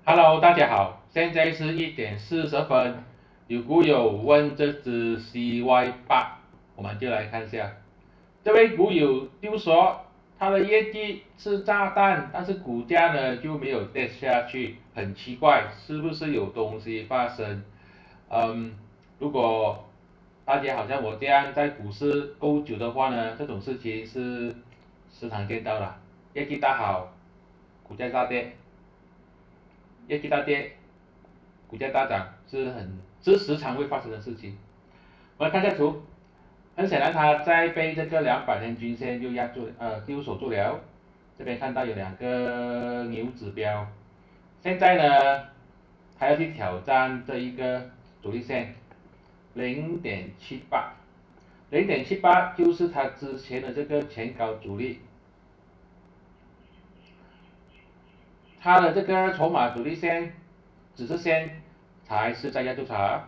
Hello，大家好，现在是1点40分，有股友问这只 CY8，我们就来看一下。这位股友就说他的业绩是炸弹，但是股价呢就没有跌下去，很奇怪，是不是有东西发生？如果大家好像我这样在股市够久的话呢，这种事情是时常见到的，业绩大好，股价大跌。业绩大跌，股价大涨是时常会发生的事情。我们看一下图，很显然它在被这个200天均线就锁住了。这边看到有两个牛指标，现在呢，它要去挑战这一个阻力线0.78，零点七八就是它之前的这个前高阻力，它的这个筹码阻力线、指示线才是在压住它。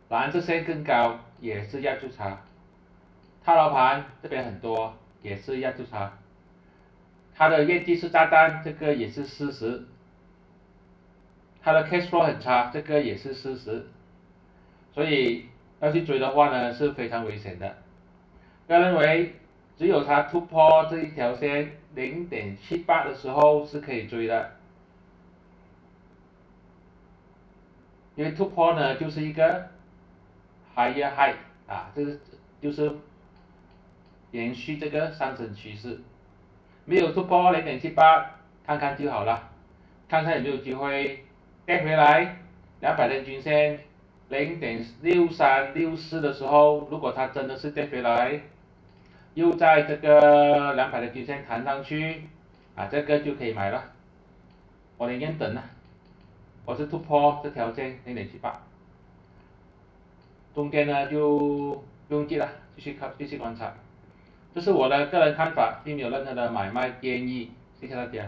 蓝色线更高，也是压住它。套牢盘这边很多，也是压住它。它的业绩是炸弹，这个也是事实。它的 cash flow 很差，这个也是事实。所以要去追的话呢，是非常危险的。个人认为，只有它突破这一条线0.78的时候是可以追的，因为突破呢就是一个 higher high 啊，这个就是延续这个上升趋势。没有突破0.78，看看就好了，看看有没有机会跌回来200天均线0.6364的时候，如果它真的是跌回来，又在这个200的均线弹上去，这个就可以买了。我宁愿等了，我是突破这条线0.78，中间呢就不用记了，继续观察。这是我的个人看法，并没有任何的买卖建议，谢谢大家。